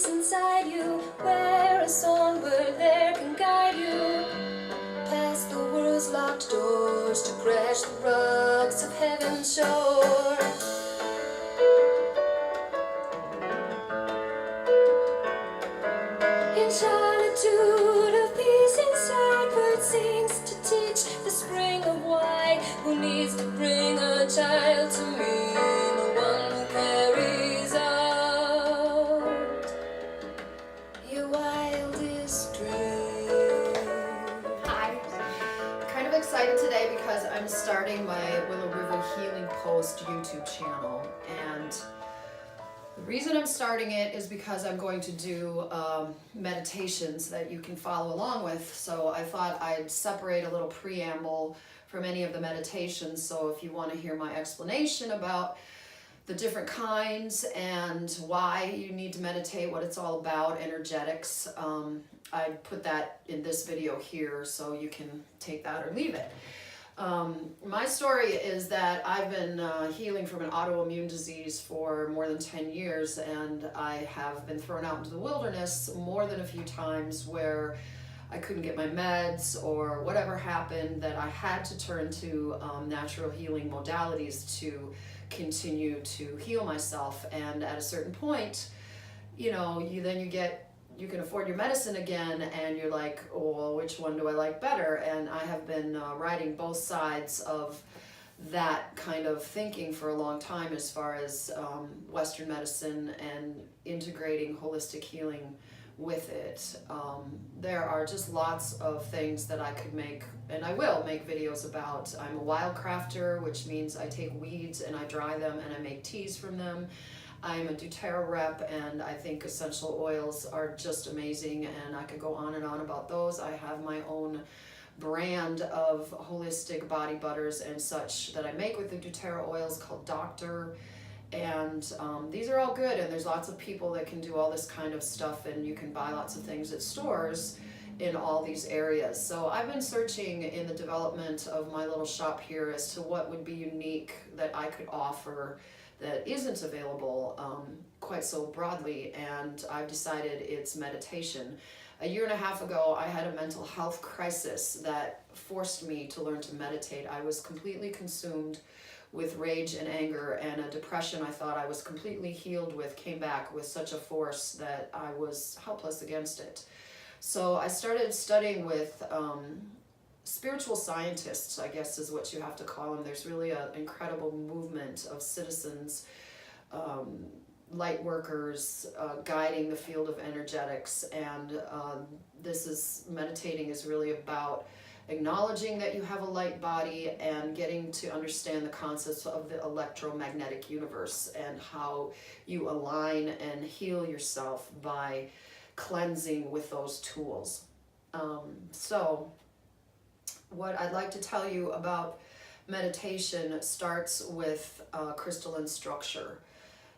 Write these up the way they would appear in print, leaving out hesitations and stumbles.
inside you, where a songbird there can guide you past the world's locked doors to crash the rugs of heaven's shore. In solitude of peace inside, bird sings to teach the spring of why. Who needs to bring a child to me, the one who carries out your wildest dream. Hi, kind of excited today because I'm starting my Willow River Healing Post YouTube channel, and the reason I'm starting it is because I'm going to do meditations that you can follow along with. So I thought I'd separate a little preamble from any of the meditations. So if you want to hear my explanation about the different kinds and why you need to meditate, what it's all about, energetics, I put that in this video here so you can take that or leave it. My story is that I've been healing from an autoimmune disease for more than 10 years, and I have been thrown out into the wilderness more than a few times where I couldn't get my meds or whatever happened, that I had to turn to natural healing modalities to continue to heal myself. And at a certain point, you know, you can afford your medicine again, and you're like, oh, well, which one do I like better? And I have been riding both sides of that kind of thinking for a long time as far as Western medicine and integrating holistic healing with it. There are just lots of things that I could make, and I will make videos about. I'm a wild crafter, which means I take weeds and I dry them and I make teas from them. I'm a doTERRA rep, and I think essential oils are just amazing, and I could go on and on about those. I have my own brand of holistic body butters and such that I make with the doTERRA oils called Doctor, and these are all good, and there's lots of people that can do all this kind of stuff, and you can buy lots of things at stores in all these areas. So I've been searching in the development of my little shop here as to what would be unique that I could offer that isn't available quite so broadly, and I've decided it's meditation. A year and a half ago, I had a mental health crisis that forced me to learn to meditate. I was completely consumed with rage and anger, and a depression I thought I was completely healed with came back with such a force that I was helpless against it. So I started studying with spiritual scientists, I guess is what you have to call them. There's really an incredible movement of citizens, light workers, guiding the field of energetics, and meditating is really about acknowledging that you have a light body and getting to understand the concepts of the electromagnetic universe and how you align and heal yourself by cleansing with those tools. So what I'd like to tell you about meditation starts with crystalline structure.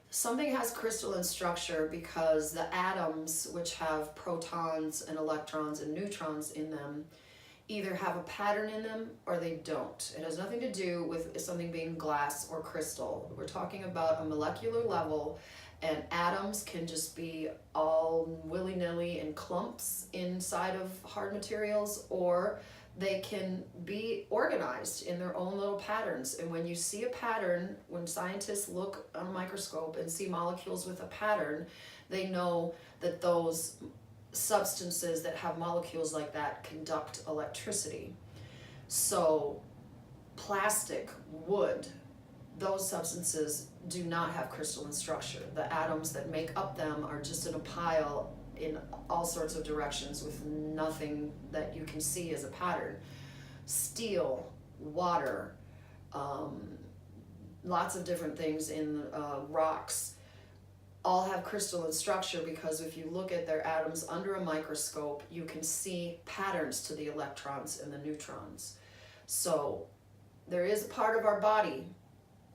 Something has crystalline structure because the atoms, which have protons and electrons and neutrons in them, either have a pattern in them or they don't. It has nothing to do with something being glass or crystal. We're talking about a molecular level, and atoms can just be all willy-nilly in clumps inside of hard materials, or they can be organized in their own little patterns. And when you see a pattern, when scientists look on a microscope and see molecules with a pattern, they know that those substances that have molecules like that conduct electricity. So plastic, wood, those substances do not have crystalline structure. The atoms that make up them are just in a pile in all sorts of directions with nothing that you can see as a pattern. Steel, water, lots of different things in rocks all have crystalline structure, because if you look at their atoms under a microscope, you can see patterns to the electrons and the neutrons. So there is a part of our body,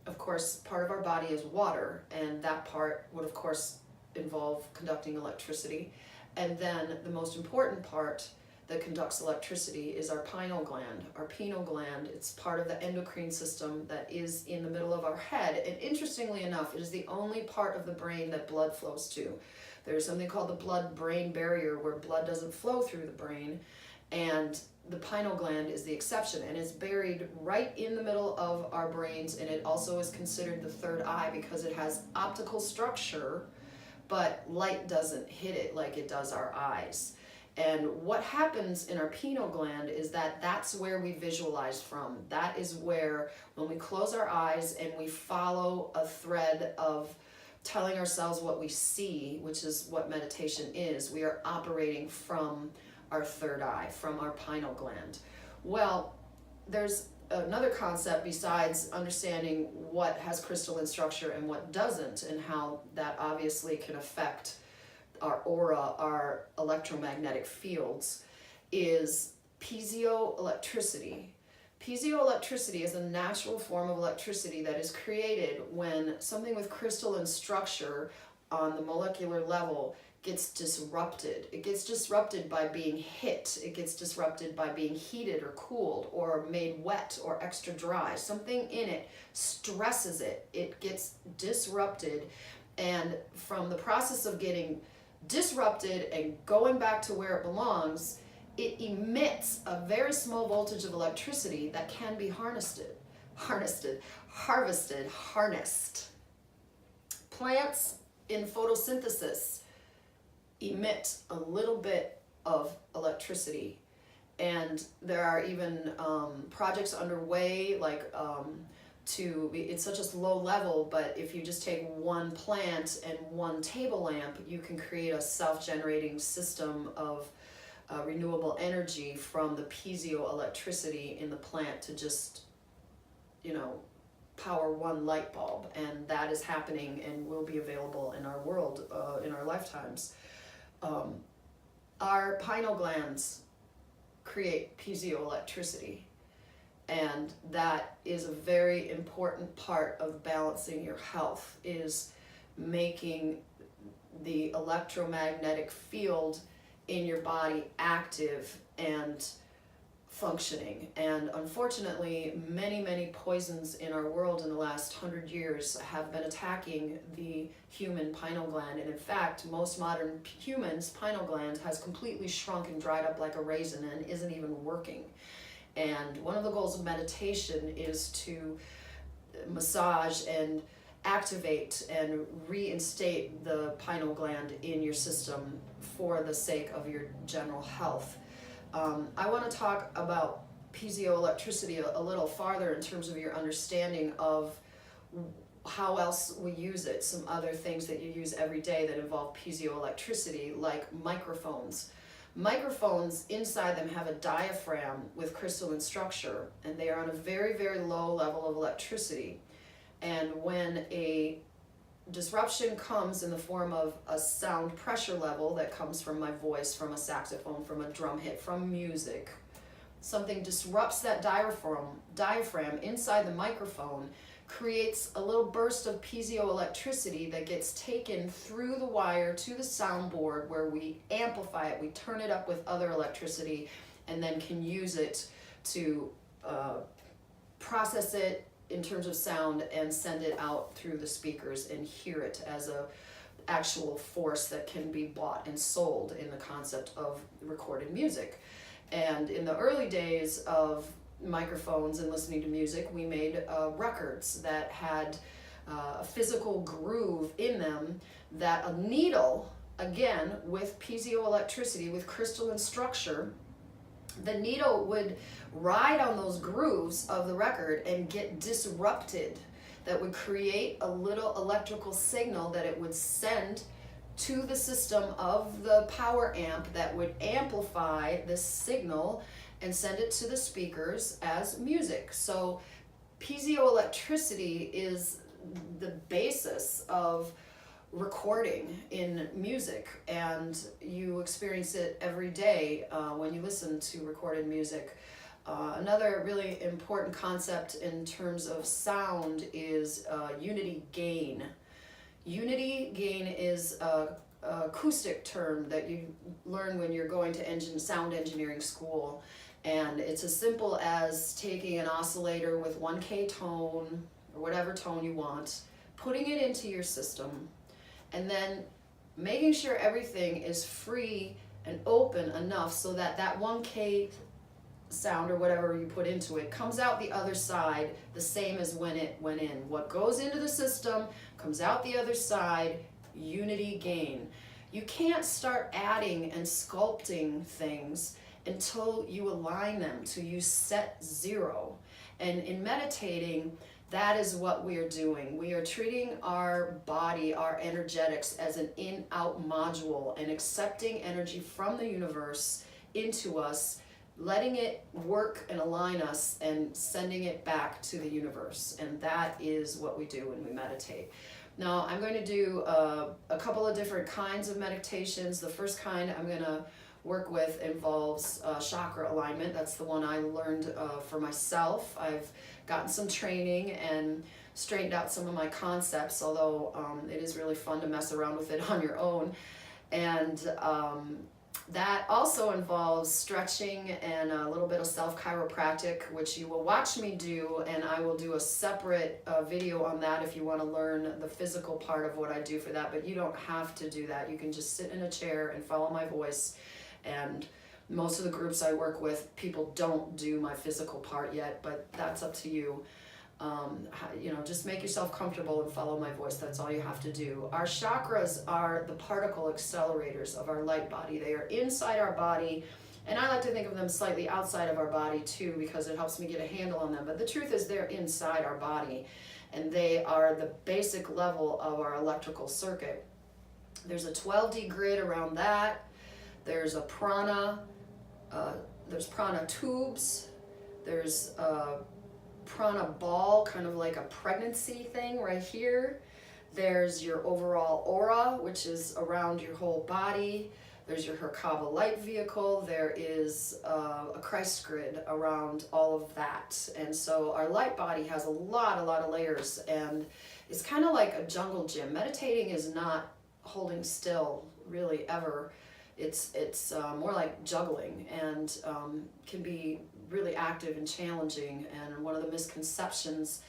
of course, part of our body is water, and that part would of course involve conducting electricity. And then the most important part that conducts electricity is our pineal gland. Our pineal gland, it's part of the endocrine system that is in the middle of our head. And interestingly enough, it is the only part of the brain that blood flows to. There's something called the blood-brain barrier where blood doesn't flow through the brain, and the pineal gland is the exception, and it's buried right in the middle of our brains, and it also is considered the third eye because it has optical structure, but light doesn't hit it like it does our eyes. And what happens in our pineal gland is that that's where we visualize from. That is where, when we close our eyes and we follow a thread of telling ourselves what we see, which is what meditation is, we are operating from our third eye, from our pineal gland. Well, there's another concept besides understanding what has crystalline structure and what doesn't, and how that obviously can affect our aura, our electromagnetic fields, is piezoelectricity. Piezoelectricity is a natural form of electricity that is created when something with crystalline structure on the molecular level gets disrupted. It gets disrupted by being hit. It gets disrupted by being heated or cooled or made wet or extra dry. Something in it stresses it. It gets disrupted, and from the process of getting disrupted and going back to where it belongs, it emits a very small voltage of electricity that can be harnessed. Plants in photosynthesis emit a little bit of electricity, and there are even projects underway, like it's such a low level, but if you just take one plant and one table lamp, you can create a self-generating system of renewable energy from the piezoelectricity in the plant to just, power one light bulb. And that is happening and will be available in our world in our lifetimes. Our pineal glands create piezoelectricity, and that is a very important part of balancing your health, is making the electromagnetic field in your body active and functioning. And unfortunately, many poisons in our world in the last 100 years have been attacking the human pineal gland. And in fact, most modern humans' pineal gland has completely shrunk and dried up like a raisin and isn't even working. And one of the goals of meditation is to massage and activate and reinstate the pineal gland in your system for the sake of your general health. I want to talk about piezoelectricity a little farther in terms of your understanding of how else we use it. Some other things that you use every day that involve piezoelectricity, like microphones. Microphones, inside them have a diaphragm with crystalline structure, and they are on a very low level of electricity. And when a disruption comes in the form of a sound pressure level that comes from my voice, from a saxophone, from a drum hit, from music, something disrupts that diaphragm inside the microphone, creates a little burst of piezoelectricity that gets taken through the wire to the soundboard, where we amplify it, we turn it up with other electricity, and then can use it to process it in terms of sound and send it out through the speakers and hear it as a actual force that can be bought and sold in the concept of recorded music. And in the early days of microphones and listening to music, we made records that had a physical groove in them, that a needle, again with piezoelectricity, with crystalline structure, the needle would ride on those grooves of the record and get disrupted. That would create a little electrical signal that it would send to the system of the power amp, that would amplify this signal and send it to the speakers as music. So piezoelectricity is the basis of recording in music, and you experience it every day when you listen to recorded music. Another really important concept in terms of sound is unity gain. Unity gain is a acoustic term that you learn when you're going to sound engineering school. And it's as simple as taking an oscillator with 1K tone, or whatever tone you want, putting it into your system, and then making sure everything is free and open enough so that that 1K sound, or whatever you put into it, comes out the other side the same as when it went in. What goes into the system comes out the other side, unity gain. You can't start adding and sculpting things until you align them, till you set zero. And in meditating, that is what we are doing. We are treating our body, our energetics, as an in-out module and accepting energy from the universe into us, letting it work and align us and sending it back to the universe. And that is what we do when we meditate. Now, I'm going to do a couple of different kinds of meditations. The first kind I'm going to work with involves chakra alignment. That's the one I learned for myself. I've gotten some training and straightened out some of my concepts, although it is really fun to mess around with it on your own. And that also involves stretching and a little bit of self-chiropractic, which you will watch me do, and I will do a separate video on that if you want to learn the physical part of what I do for that. But you don't have to do that. You can just sit in a chair and follow my voice. And most of the groups I work with, people don't do my physical part yet, but that's up to you. Just make yourself comfortable and follow my voice. That's all you have to do. Our chakras are the particle accelerators of our light body. They are inside our body, and I like to think of them slightly outside of our body too, because it helps me get a handle on them. But the truth is, they're inside our body, and they are the basic level of our electrical circuit. There's a 12D grid around that. There's a prana, there's prana tubes, there's a prana ball, kind of like a pregnancy thing right here. There's your overall aura, which is around your whole body. There's your herkaba light vehicle. There is a Christ grid around all of that. And so our light body has a lot of layers, and it's kind of like a jungle gym. Meditating is not holding still, really, ever. It's more like juggling, and can be really active and challenging. And one of the misconceptions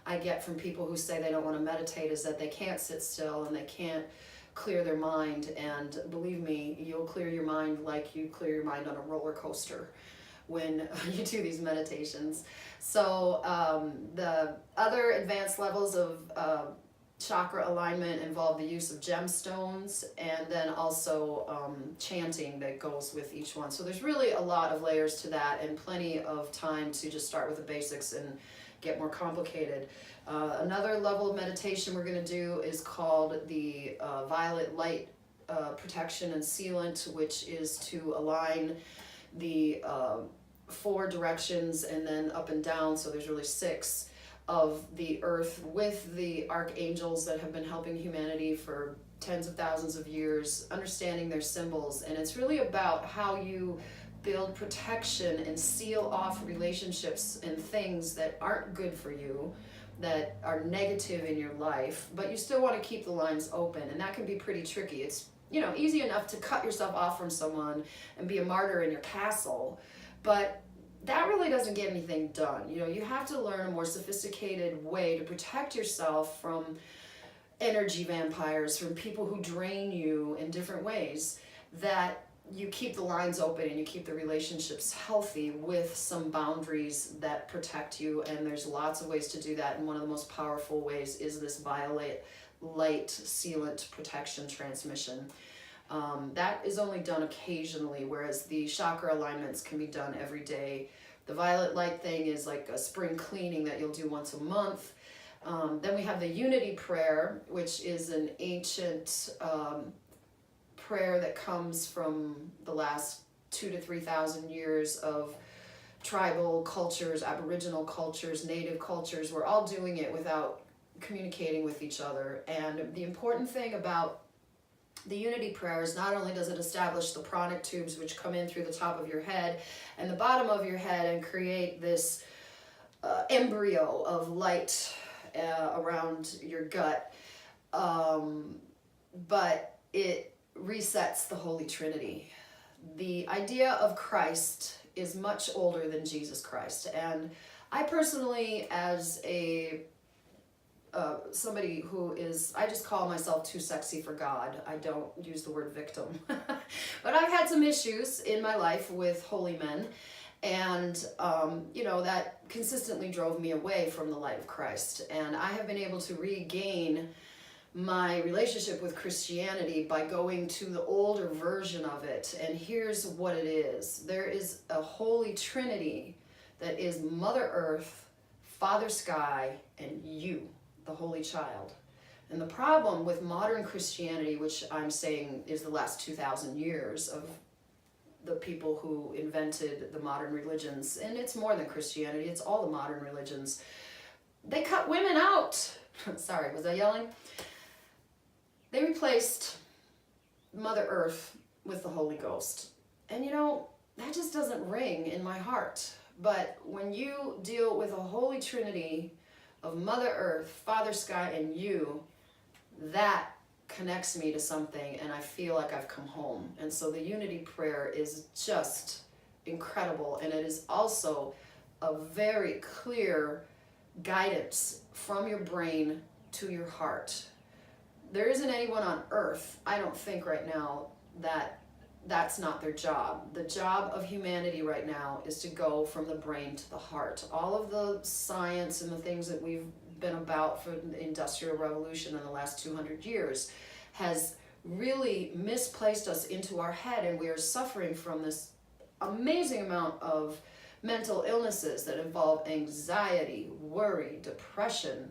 I get from people who say they don't want to meditate is that they can't sit still and they can't clear their mind. And believe me, you'll clear your mind like you clear your mind on a roller coaster when you do these meditations. So the other advanced levels of chakra alignment involve the use of gemstones, and then also chanting that goes with each one. So there's really a lot of layers to that, and plenty of time to just start with the basics and get more complicated. Another level of meditation we're going to do is called the violet light protection and sealant, which is to align the 4 directions and then up and down, so there's really 6, of the earth with the archangels that have been helping humanity for tens of thousands of years, understanding their symbols. And it's really about how you build protection and seal off relationships and things that aren't good for you, that are negative in your life, but you still want to keep the lines open. And that can be pretty tricky. It's easy enough to cut yourself off from someone and be a martyr in your castle, but that really doesn't get anything done. You have to learn a more sophisticated way to protect yourself from energy vampires, from people who drain you in different ways, that you keep the lines open and you keep the relationships healthy with some boundaries that protect you. And there's lots of ways to do that. And one of the most powerful ways is this violet light sealant protection transmission. That is only done occasionally, whereas the chakra alignments can be done every day. The violet light thing is like a spring cleaning that you'll do once a month. Then we have the unity prayer, which is an ancient prayer that comes from the last 2,000 to 3,000 years of tribal cultures, Aboriginal cultures, native cultures. We're all doing it without communicating with each other. And the important thing about the unity prayer is not only does it establish the pranic tubes, which come in through the top of your head and the bottom of your head and create this embryo of light around your gut, but it resets the Holy Trinity. The idea of Christ is much older than Jesus Christ. And I personally, as somebody who is, I just call myself too sexy for God. I don't use the word victim. But I've had some issues in my life with holy men. And, that consistently drove me away from the light of Christ. And I have been able to regain my relationship with Christianity by going to the older version of it. And here's what it is. There is a Holy Trinity that is Mother Earth, Father Sky, and you, the Holy Child. And the problem with modern Christianity, which I'm saying is the last 2,000 years of the people who invented the modern religions, and it's more than Christianity, it's all the modern religions, they cut women out. Sorry, was I yelling? They replaced Mother Earth with the Holy Ghost. And that just doesn't ring in my heart. But when you deal with a Holy Trinity of Mother Earth, Father Sky, and you, that connects me to something, and I feel like I've come home. And so the unity prayer is just incredible, and it is also a very clear guidance from your brain to your heart. There isn't anyone on earth, I don't think right now, that's not their job. The job of humanity right now is to go from the brain to the heart. All of the science and the things that we've been about for the Industrial Revolution in the last 200 years has really misplaced us into our head, and we are suffering from this amazing amount of mental illnesses that involve anxiety, worry, depression,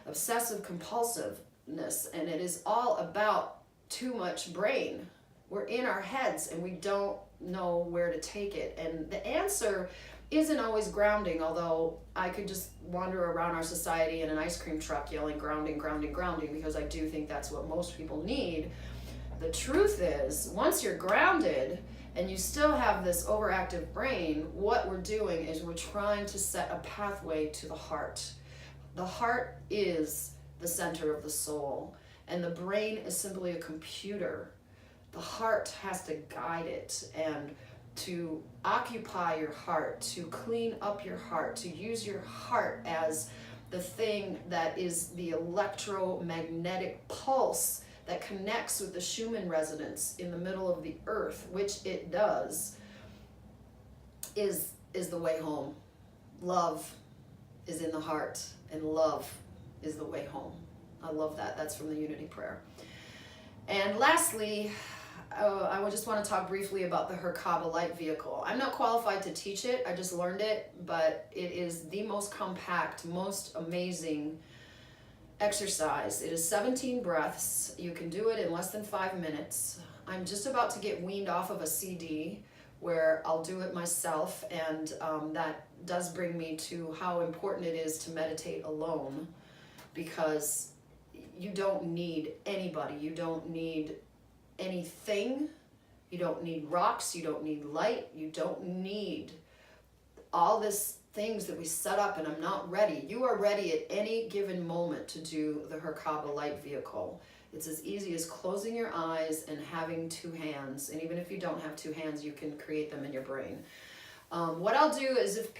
obsessive compulsiveness, and it is all about too much brain. We're in our heads and we don't know where to take it. And the answer isn't always grounding, although I could just wander around our society in an ice cream truck yelling grounding, grounding, grounding, because I do think that's what most people need. The truth is, once you're grounded and you still have this overactive brain, what we're doing is we're trying to set a pathway to the heart. The heart is the center of the soul, and the brain is simply a computer. The heart has to guide it, and to occupy your heart, to clean up your heart, to use your heart as the thing that is the electromagnetic pulse that connects with the Schumann resonance in the middle of the earth, which it does, is the way home. Love is in the heart, and love is the way home. I love that. That's from the Unity Prayer. And lastly, I just want to talk briefly about the herkaba light vehicle. I'm not qualified to teach it, I just learned it, but it is the most compact, most amazing exercise. It is 17 breaths. You can do it in less than 5 minutes. I'm just about to get weaned off of a CD where I'll do it myself, and that does bring me to how important it is to meditate alone, because you don't need anybody, you don't need anything, you don't need rocks, you don't need light, you don't need all this things that we set up, and I'm not ready. You are ready at any given moment to do the herkaba light vehicle. It's as easy as closing your eyes and having 2 hands, and even if you don't have 2 hands, you can create them in your brain. What I'll do is if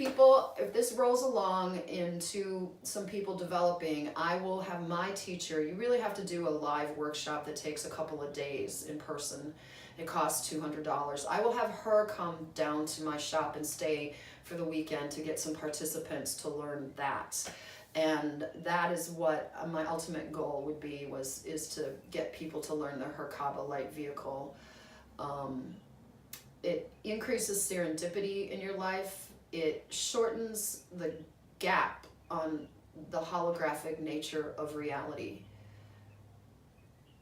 this rolls along into some people developing, I will have my teacher. You really have to do a live workshop that takes a couple of days in person. It costs $200. I will have her come down to my shop and stay for the weekend to get some participants to learn that. And that is what my ultimate goal would be, is to get people to learn the herkaba light vehicle. It increases serendipity in your life. It shortens the gap on the holographic nature of reality.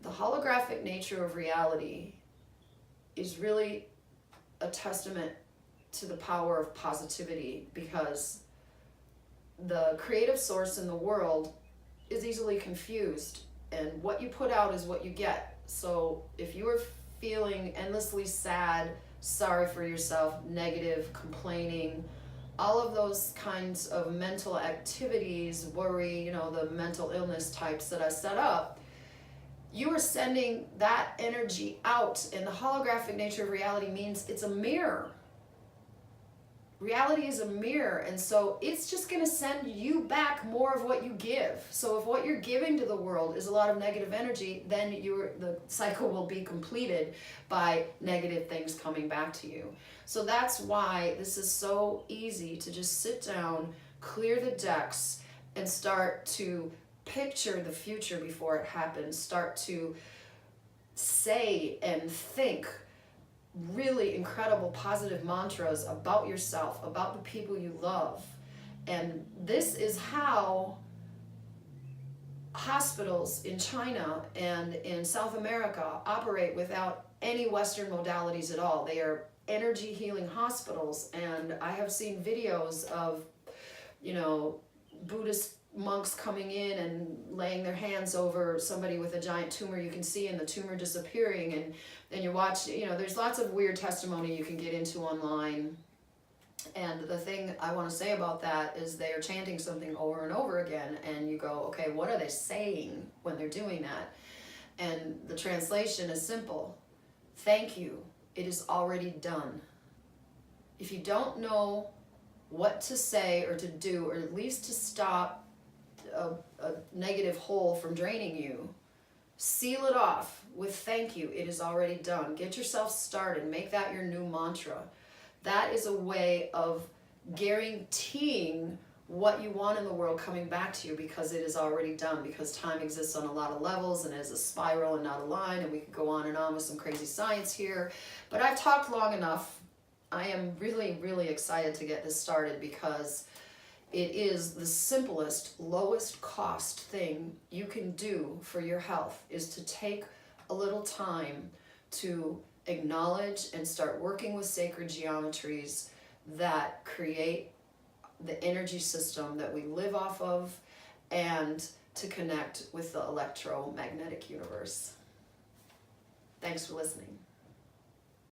The holographic nature of reality is really a testament to the power of positivity, because the creative source in the world is easily confused, and what you put out is what you get. So if you are feeling endlessly sad, sorry for yourself, negative, complaining, all of those kinds of mental activities, worry, the mental illness types that I set up, you are sending that energy out. And the holographic nature of reality means it's a mirror. Reality is a mirror, and so it's just going to send you back more of what you give. So if what you're giving to the world is a lot of negative energy, then the cycle will be completed by negative things coming back to you. So that's why this is so easy to just sit down, clear the decks, and start to picture the future before it happens. Start to say and think really incredible positive mantras about yourself, about the people you love. And this is how hospitals in China and in South America operate without any Western modalities at all. They are energy healing hospitals, and I have seen videos of, you know, Buddhist monks coming in and laying their hands over somebody with a giant tumor you can see, and the tumor disappearing, and you watch, you know, there's lots of weird testimony you can get into online. And the thing I want to say about that is they are chanting something over and over again, and you go, okay, what are they saying when they're doing that? And the translation is simple: thank you, it is already done. If you don't know what to say or to do, or at least to stop a negative hole from draining you, seal it off with thank you, it is already done. Get yourself started. Make that your new mantra. That is a way of guaranteeing what you want in the world coming back to you, because it is already done, because time exists on a lot of levels and is a spiral and not a line, and we could go on and on with some crazy science here. But I've talked long enough. I am really, really excited to get this started, because it is the simplest, lowest cost thing you can do for your health, is to take a little time to acknowledge and start working with sacred geometries that create the energy system that we live off of, and to connect with the electromagnetic universe. Thanks for listening.